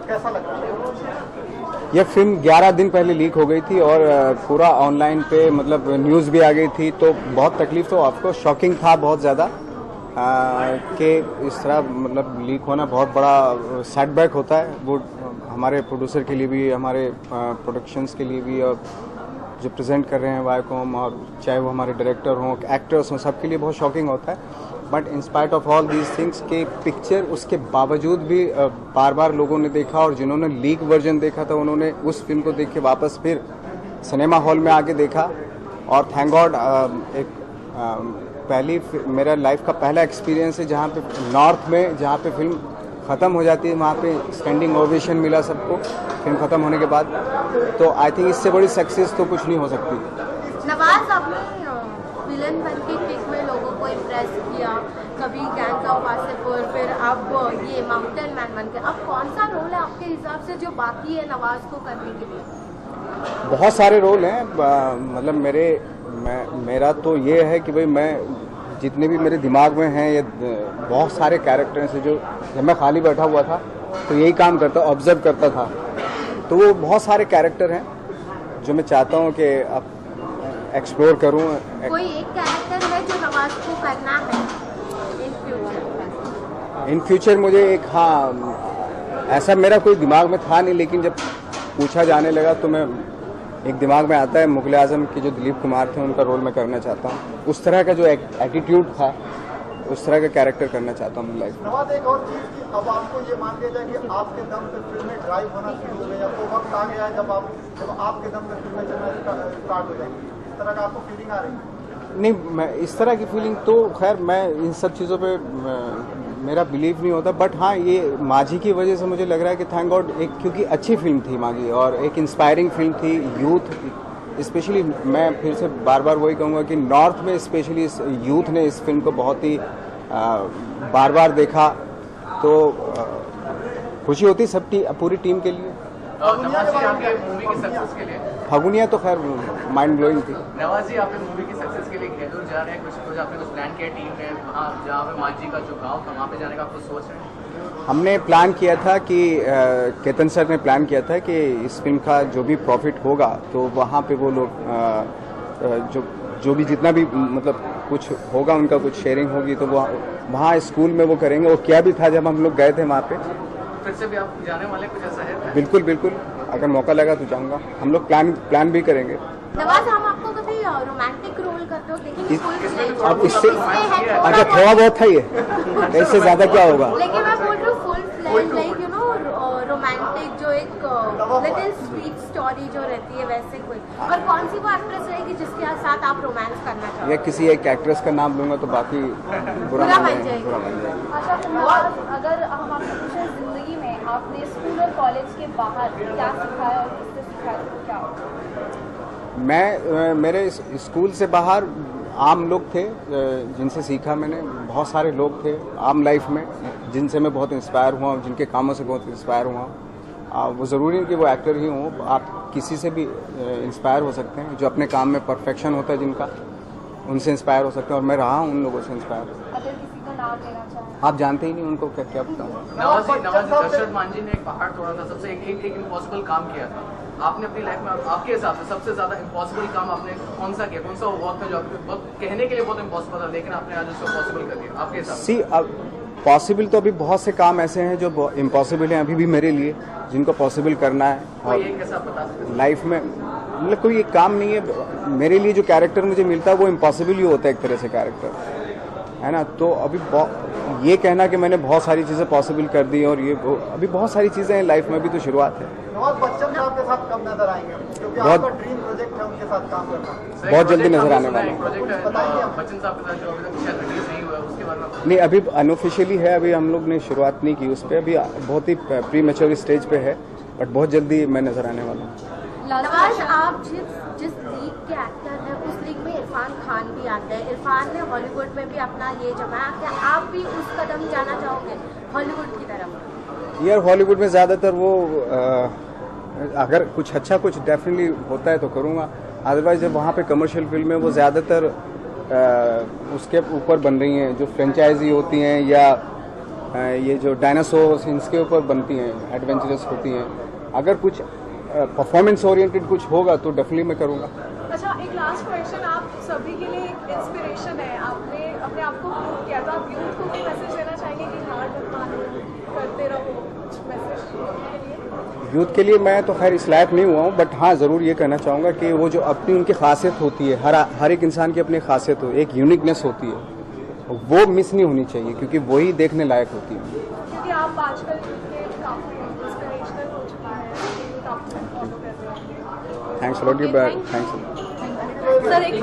कैसा लग रहा है? ये फिल्म 11 दिन पहले लीक हो गई थी और पूरा ऑनलाइन पे मतलब न्यूज़ भी आ गई थी, तो बहुत तकलीफ, तो आपको शॉकिंग था बहुत ज़्यादा कि इस तरह मतलब लीक होना बहुत बड़ा सेटबैक होता है। वो हमारे प्रोड्यूसर के लिए भी, हमारे प्रोडक्शंस के लिए भी, और जो प्रेजेंट कर रहे हैं वायकॉम, और चाहे वो हमारे डायरेक्टर हों, एक्टर्स हों, सबके लिए बहुत शॉकिंग होता है। But in spite of all these things के पिक्चर उसके बावजूद भी बार बार लोगों ने देखा, और जिन्होंने लीक वर्जन देखा था उन्होंने उस फिल्म को देख के वापस फिर सिनेमा हॉल में आके देखा। और थैंक गॉड मेरा लाइफ का पहला एक्सपीरियंस है जहाँ पे नॉर्थ में, जहाँ पे फिल्म ख़त्म हो जाती है वहाँ पे स्टैंडिंग ओवेशन मिला सबको फिल्म ख़त्म होने के बाद। तो आई थिंक इससे बड़ी सक्सेस तो कुछ नहीं हो सकती। नवाज, आपने विलन बन के किक में लोगों को इम्प्रेस किया, कभी गैंग्स ऑफ वासेपुर, फिर अब ये माउंटेन मैन बन के, अब कौन सा रोल है आपके हिसाब से जो बाकी है नवाज को करने के लिए? बहुत सारे रोल हैं, मतलब मेरा तो ये है कि भाई मैं जितने भी मेरे दिमाग में हैं, ये बहुत सारे कैरेक्टर्स हैं जो जब मैं खाली बैठा हुआ था तो यही काम करता, ऑब्जर्व करता था। तो वो बहुत सारे कैरेक्टर हैं जो मैं चाहता हूँ कि अब एक्सप्लोर करूँ। कोई एक कैरेक्टर है जो नवाज को करना है इन फ्यूचर मुझे एक, हाँ, ऐसा मेरा कोई दिमाग में था नहीं, लेकिन जब पूछा जाने लगा तो मैं एक दिमाग में आता है, मुगल आजम के जो दिलीप कुमार थे उनका रोल मैं करना चाहता हूँ। उस तरह का जो एटीट्यूड था, उस तरह का कैरेक्टर करना चाहता हूँ लाइफ में। नवाज, एक और चीज की, अब आपको ये मान लिया जाए कि आपके दम पे फिल्में ड्राइव होना शुरू हो गई, अब तो वक्त आ गया है जब आपके दम पे फिल्में चलना स्टार्ट हो जाएंगी, इस तरह का आपको फीलिंग आ रही है? नहीं, मैं इस तरह की फीलिंग तो खैर मैं इन सब चीज़ों पे मेरा बिलीव नहीं होता। बट हाँ, ये माझी की वजह से मुझे लग रहा है कि थैंक गॉड, एक क्योंकि अच्छी फिल्म थी माझी और एक इंस्पायरिंग फिल्म थी यूथ स्पेशली। मैं फिर से बार बार वही कहूँगा कि नॉर्थ में स्पेशली यूथ ने इस फिल्म को बहुत ही बार बार देखा, तो खुशी होती सब पूरी टीम के लिए। नवाज जी, आपके मूवी की सक्सेस के लिए फगुनिया तो खैर माइंड ब्लोइंग थी। नवाज जी, आपने मूवी की सक्सेस के लिए घेदुर जा रहे हैं, कुछ आपने कुछ प्लान किया टीम ने, वहाँ जहाँ पे माझी का जो गाँव था वहाँ पे जाने का आपको सोच रहे हैं? हमने प्लान किया था कि केतन सर ने प्लान किया था कि इस फिल्म का जो भी प्रॉफिट होगा तो वहाँ पे वो लोग जो भी जितना भी मतलब कुछ होगा उनका कुछ शेयरिंग होगी, तो वहाँ स्कूल में वो करेंगे। वो क्या भी था जब हम लोग गए थे वहाँ पे। फिर से भी आप जाने वाले, कुछ ऐसा है? बिल्कुल बिल्कुल, अगर मौका लगा तो जाऊँगा। हम लोग प्लान भी करेंगे। नवाज, हम आपको कभी रोमांटिक रोल करते हो देखिए, अब इससे अच्छा थोड़ा बहुत था, ये इससे ज्यादा क्या होगा? लेकिन मैं बोल रही हूँ full fledge, like you know romantic, जो एक लिटिल स्वीट स्टोरी जो रहती है वैसे कोई। और कौन सी वो एक्ट्रेस रहेगी जिसके साथ आप रोमांस करना चाहोगे? या किसी एक एक्ट्रेस का नाम लूंगा तो बाकी बुरा मान जाएगी। अच्छा नवाज, अगर हम आपसे पूछें जिंदगी में आपने स्कूल और कॉलेज के बाहर क्या सीखा है और किससे सीखा है, तो क्या होगा? मेरे स्कूल से बाहर आम लोग थे जिनसे सीखा मैंने। बहुत सारे लोग थे आम लाइफ में जिनसे मैं बहुत इंस्पायर हुआ, जिनके कामों से बहुत इंस्पायर हुआ। वो ज़रूरी नहीं कि वो एक्टर ही हों, आप किसी से भी इंस्पायर हो सकते हैं। जो अपने काम में परफेक्शन होता है जिनका, उनसे इंस्पायर हो सकते हैं, और मैं रहा हूँ उन लोगों से इंस्पायर। अगर किसी का नाम लेना चाहें? आप जानते ही नहीं उनको, क्या बताऊँ। नवाज जी, दशरथ मांझी ने एक पहाड़ तोड़ा था, सबसे एक इम्पॉसिबल काम किया था। आपने अपनी लाइफ में आपके हिसाब से सबसे ज्यादा इम्पॉसिबल काम आपने कौन सा किया? कौन सा वो वक्त था जो आपके बहुत कहने के लिए बहुत इम्पॉसिबल था, लेकिन आपने आज उसको पॉसिबल कर दिया आपके हिसाब से? अब पॉसिबल तो अभी बहुत से काम ऐसे हैं जो इम्पॉसिबल हैं अभी भी मेरे लिए, जिनको पॉसिबल करना है। कोई एक ऐसा बता सकते हैं लाइफ में? मतलब कोई एक काम नहीं है मेरे लिए। जो कैरेक्टर मुझे मिलता है वो इम्पॉसिबल ही होता है एक तरह से, कैरेक्टर है ना। तो अभी ये कहना कि मैंने बहुत सारी चीज़ें पॉसिबल कर दी और ये अभी बहुत सारी चीज़ें हैं लाइफ में, अभी तो शुरुआत है। नवाज, बच्चन साहब के साथ कब नजर आएंगे? क्योंकि आपका ड्रीम प्रोजेक्ट है उनके साथ काम करना। बहुत जल्दी नजर आने वाला है। प्रोजेक्ट है बच्चन साहब के साथ जो अभी तक शायद रिलीज नहीं हुआ है, उसके बारे में? नहीं, अभी अनऑफिशियली है, अभी हम लोग ने शुरुआत नहीं की उस पर, अभी बहुत ही प्री मैच्योर स्टेज पे है, बट बहुत जल्दी मैं नजर आने वाला हूँ। नवाज, आप जिस लीग के एक्टर हैं उस लीग में इरफान खान भी आते हैं। इरफान ने हॉलीवुड में भी अपना ये जमाया, क्या आप भी उस कदम जाना चाहोगे हॉलीवुड की तरफ? यार हॉलीवुड में ज़्यादातर वो अगर कुछ अच्छा कुछ डेफिनेटली होता है तो करूँगा, अदरवाइज जब वहाँ पे कमर्शियल फिल्म है वो ज़्यादातर उसके ऊपर बन रही हैं जो फ्रेंचाइजी होती हैं या ये जो डायनासोर्स इसके ऊपर बनती हैं, एडवेंचरस होती हैं। अगर कुछ परफॉर्मेंस ओरिएंटेड कुछ होगा तो डेफिनेटली मैं करूँगा। अच्छा, एक लास्ट क्वेश्चन, आप सभी के लिए इंस्पिरेशन है, आपने अपने आप को प्रूव किया, तो आप यूथ को कोई मैसेज देना चाहेंगे कि हार मत मानो, करते रहो, कुछ मैसेज के लिए? यूथ के लिए मैं तो खैर इस लायक नहीं हुआ हूँ, बट हाँ ज़रूर ये कहना चाहूँगा कि वो जो अपनी उनकी खासियत होती है, हर एक इंसान की अपनी खासियत हो, एक यूनिकनेस होती है, वो मिस नहीं होनी चाहिए, क्योंकि वही देखने लायक होती है। क्योंकि आप आजकल के काफ़ी इंस्पिरेशनल हो चुका है, काफ़ी फॉलो कर रहे हैं। Thanks a lot you, thanks. Sir एक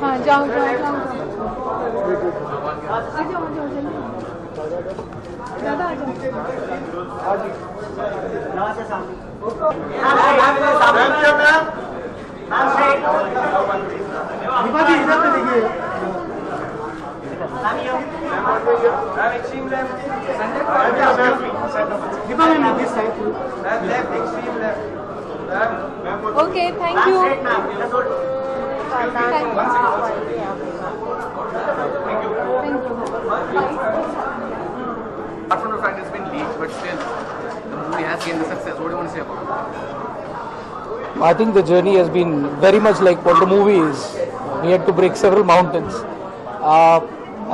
हाँ, जाओ जाओ जाओ, आ जाओ जल्दी, ज़्यादा आ जाओ। Okay, thank you. Apart from the fact it's been leaked, but still, the movie has gained the success. What do you want to say about it? I think the journey has been very much like what the movie is. We had to break several mountains.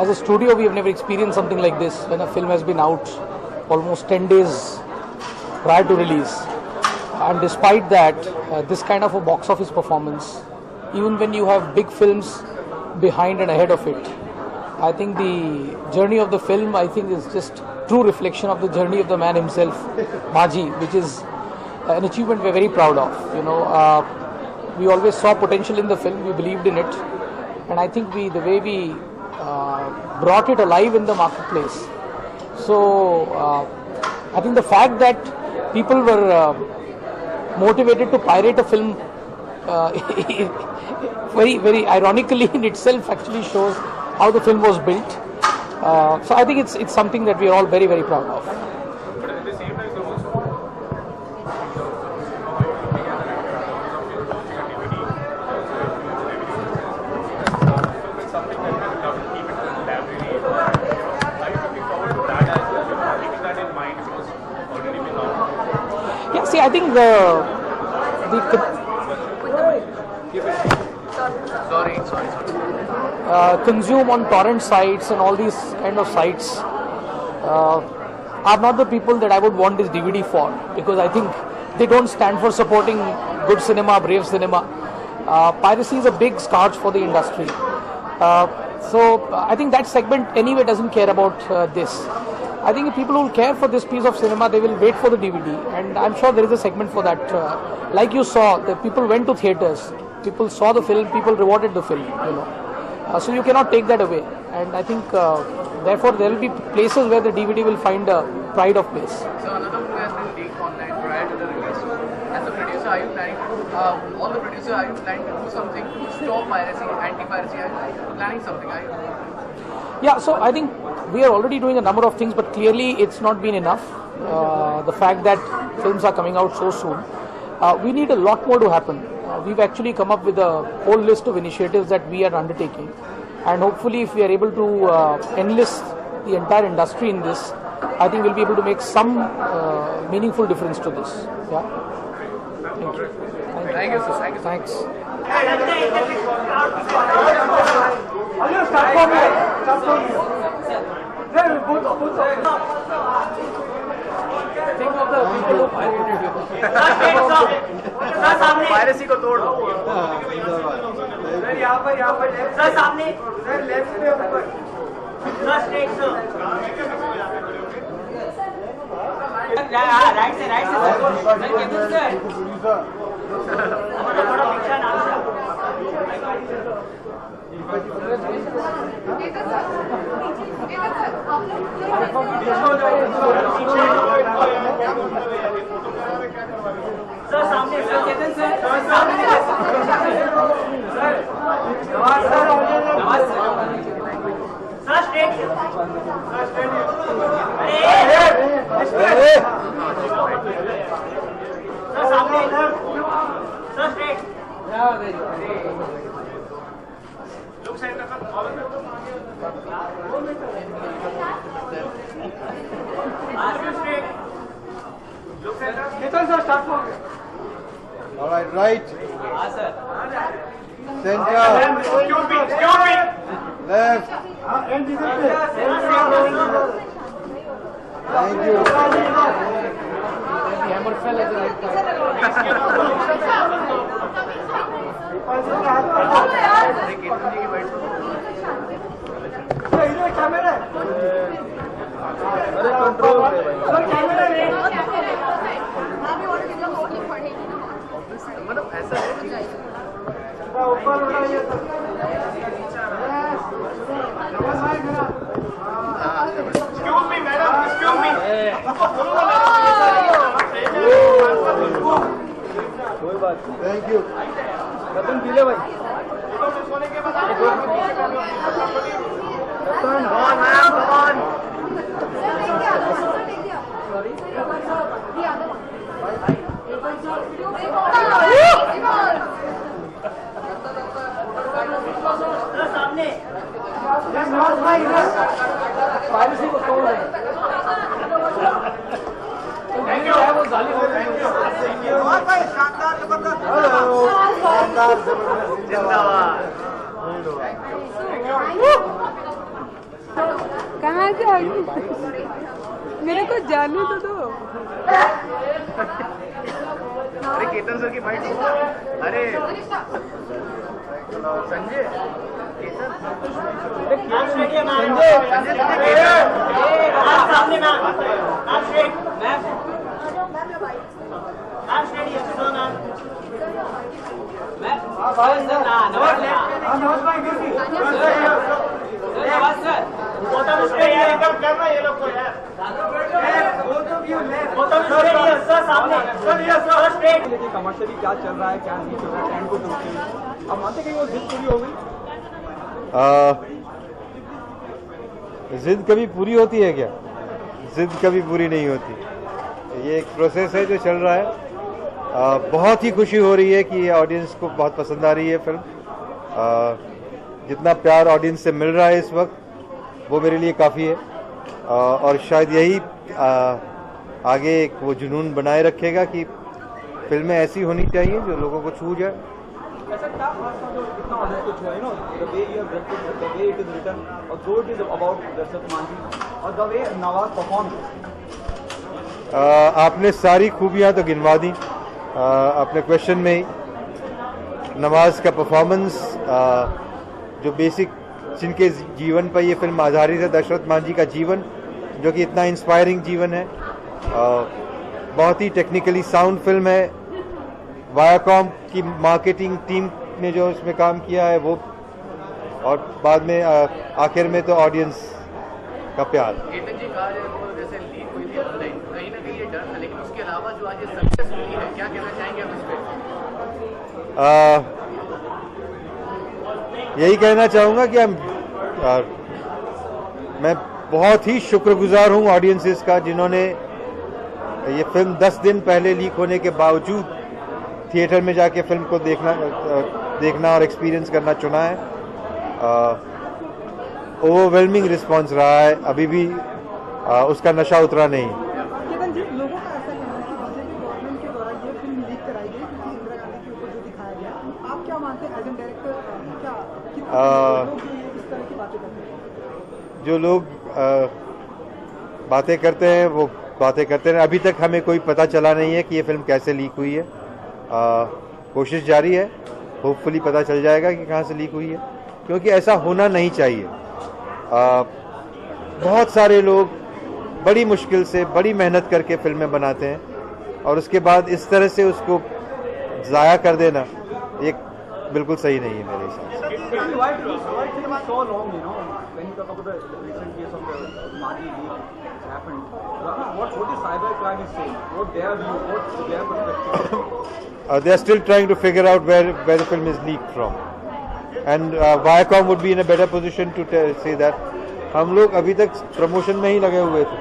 As a studio, we have never experienced something like this when a film has been out almost 10 days prior to release. And despite that, this kind of a box office performance, even when you have big films behind and ahead of it, I think the journey of the film, I think, is just true reflection of the journey of the man himself, Maji, which is an achievement we're very proud of. You know, we always saw potential in the film, we believed in it, and I think the way we brought it alive in the marketplace. So I think the fact that people were motivated to pirate a film very, very ironically in itself actually shows how the film was built. So I think it's something that we are all very, very proud of. Yeah, see, I think Sorry. consume on torrent sites and all these kind of sites are not the people that I would want this DVD for, because I think they don't stand for supporting good cinema, brave cinema. Piracy is a big scourge for the industry. So I think that segment anyway doesn't care about this. I think if people who will care for this piece of cinema, they will wait for the DVD, and I'm sure there is a segment for that. Like you saw, the people went to theatres, people saw the film, people rewarded the film, you know. So you cannot take that away, and I think therefore there will be places where the DVD will find a pride of place. So another movie has been leaked online prior to the release. As a producer, are you planning, all the producers, are you planning to do something to stop piracy, anti-piracy? Are you planning something? Are you? Yeah, so I think we are already doing a number of things, but clearly it's not been enough. The fact that films are coming out so soon, we need a lot more to happen. We've actually come up with a whole list of initiatives that we are undertaking, and hopefully if we are able to enlist the entire industry in this, I think we'll be able to make some meaningful difference to this. Yeah. Thank you. Thank you, sir. Thank you. Thanks. Think of the people who pirated you. Piracy को तोड़ दो. Sir सामने sir left पे ऊपर sir straight sir right से sir cabin sir थोड़ा पीछे नाम सर सामने सर केबिन सर सामने sir Nawaz sir All right, right. Center. Left. Thank you. मतलब ऐसा है Thank you. कहाँ से आ गई? मेरे को जाने तो दो। अरे केतन सर की फाइट। अरे संजय केतन कमर्शियली क्या चल रहा है क्या नहीं चल रहा है ट्रेंड को देखते हुए अब मानते कहीं वो जिद पूरी हो गई? जिद कभी पूरी होती है क्या? जिद कभी पूरी नहीं होती। ये एक प्रोसेस है जो चल रहा है। बहुत ही खुशी हो रही है कि ऑडियंस को बहुत पसंद आ रही है फिल्म। जितना प्यार ऑडियंस से मिल रहा है इस वक्त वो मेरे लिए काफ़ी है। और शायद यही आगे एक वो जुनून बनाए रखेगा कि फिल्में ऐसी होनी चाहिए जो लोगों को छू जाए। ऐसा क्या खास था जो इतना ऑडियंस को छुआ? The way you have written, the way it is written, और जो it is about Dashrath Manjhi और द वे नवाज परफॉर्म। आपने सारी खूबियां तो गिनवा दी अपने क्वेश्चन में ही। नवाज का परफॉर्मेंस, जो बेसिक जिनके जीवन पर ये फिल्म आधारित है, दशरथ मांझी का जीवन जो कि इतना इंस्पायरिंग जीवन है। बहुत ही टेक्निकली साउंड फिल्म है। वायाकॉम की मार्केटिंग टीम ने जो इसमें काम किया है वो, और बाद में आखिर में तो ऑडियंस का प्यार। केतन जी कहा जाए तो जैसे लीक हुई थी ऑनलाइन, कहीं ना कहीं ये डर था, लेकिन उसके अलावा जो आज ये सक्सेस हुई है, क्या कहना चाहेंगे आप इस पे? यही कहना चाहूँगा कि मैं बहुत ही शुक्रगुजार हूँ ऑडियंसेस का जिन्होंने ये फिल्म 10 दिन पहले लीक होने के बावजूद थिएटर में जाके फिल्म को देखना और एक्सपीरियंस करना चुना है। ओवरवेलमिंग रिस्पांस रहा है, अभी भी उसका नशा उतरा नहीं। केतन जी, लोगों का ऐसा कहना है कि बीजेपी गवर्नमेंट के द्वारा ये फिल्म लीक कराई गई क्योंकि इंदिरा गांधी के ऊपर जो दिखाया गया, आप क्या मानते हैं एज एन डायरेक्टर? क्या लोग इस तरह की बातें करते हैं? जो लोग बातें करते हैं वो बातें करते हैं। अभी तक हमें कोई पता चला नहीं है कि ये फिल्म कैसे लीक हुई है। कोशिश जारी है, होपफुली पता चल जाएगा कि कहाँ से लीक हुई है, क्योंकि ऐसा होना नहीं चाहिए। बहुत सारे लोग बड़ी मुश्किल से, बड़ी मेहनत करके फिल्में बनाते हैं और उसके बाद इस तरह से उसको ज़ाया कर देना ये बिल्कुल सही नहीं है मेरे हिसाब से। Why did it take so long, you know, when you talk about the recent case of the Madi leak happened? What is cybercrime is saying? What their view? What's their perspective? They are still trying to figure out where the film is leaked from, and Viacom would be in a better position to say that. हम लोग अभी तक promotion में ही लगे हुए थे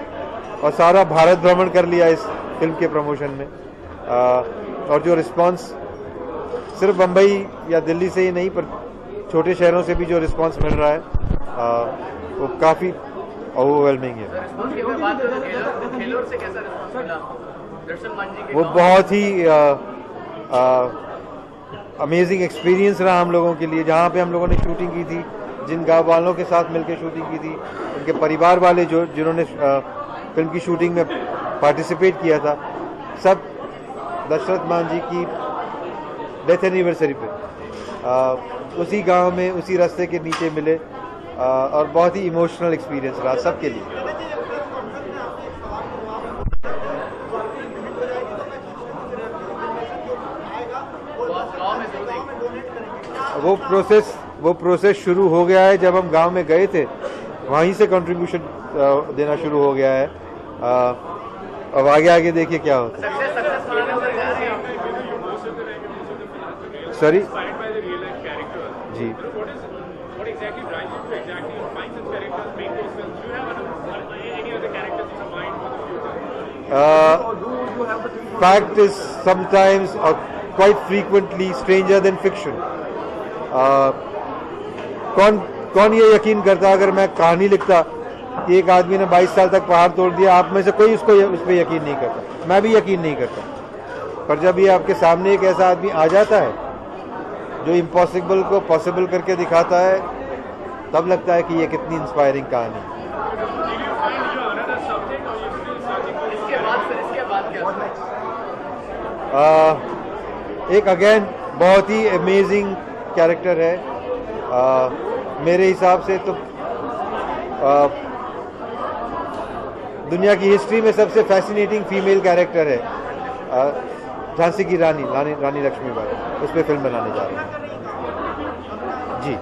और सारा भारत भ्रमण कर लिया इस फिल्म के प्रमोशन में। और जो रिस्पांस सिर्फ बम्बई या दिल्ली से ही नहीं पर छोटे शहरों से भी जो रिस्पांस मिल रहा है वो काफ़ी ओवरवेलमिंग है। वो बहुत ही अमेजिंग एक्सपीरियंस रहा हम लोगों के लिए। जहाँ पे हम लोगों ने शूटिंग की थी, जिन गाँव वालों के साथ मिलकर शूटिंग की थी, उनके परिवार वाले जिन्होंने फिल्म की शूटिंग में पार्टिसिपेट किया था, सब दशरथ मान जी की डेथ एनिवर्सरी पे उसी गांव में उसी रास्ते के नीचे मिले और बहुत ही इमोशनल एक्सपीरियंस रहा सबके लिए। वो प्रोसेस शुरू हो गया है। जब हम गांव में गए थे वहीं से कंट्रीब्यूशन देना शुरू हो गया है। अब आगे देखिए क्या होता है। Sorry ji, fact is sometimes or quite frequently stranger than fiction. कौन ये यकीन करता अगर मैं कहानी लिखता कि एक आदमी ने 22 साल तक पहाड़ तोड़ दिया, आप में से कोई उस पर यकीन नहीं करता, मैं भी यकीन नहीं करता। पर जब ये आपके सामने एक ऐसा आदमी आ जाता है जो इम्पॉसिबल को पॉसिबल करके दिखाता है, तब लगता है कि ये कितनी इंस्पायरिंग कहानी है। एक अगेन बहुत ही अमेजिंग कैरेक्टर है। मेरे हिसाब से तो दुनिया की हिस्ट्री में सबसे फैसिनेटिंग फीमेल कैरेक्टर है झांसी की रानी लक्ष्मीबाई। उस पर फिल्म बनाने जा रहे हैं जी।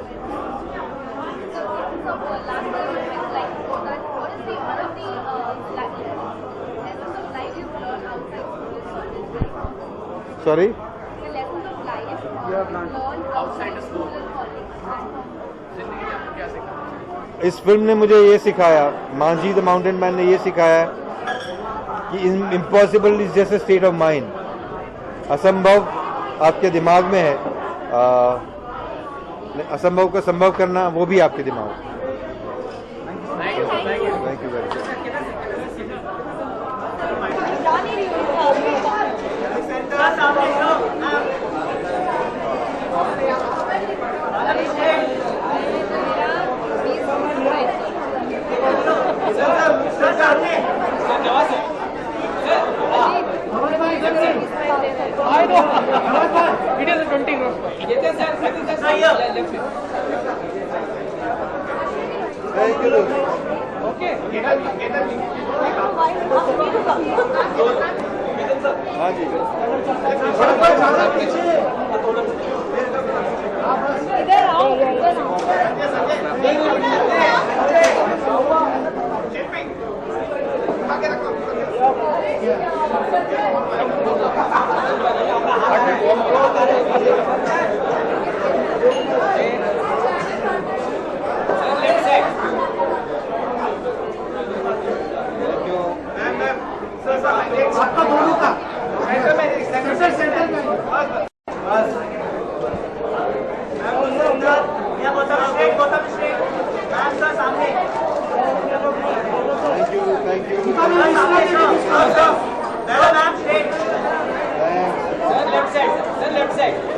सॉरी, इस फिल्म ने मुझे ये सिखाया, मांझी द माउंटेन मैन ने ये सिखाया कि impossible is just a state of mind. असंभव आपके दिमाग में है, असंभव को संभव करना वो भी आपके दिमाग में। Thank you very much. I know. It is a 20 road. Thank you. Okay. हाँ जी। इधर आओ, इधर आओ। आपका दोनों का Thank you. Left side.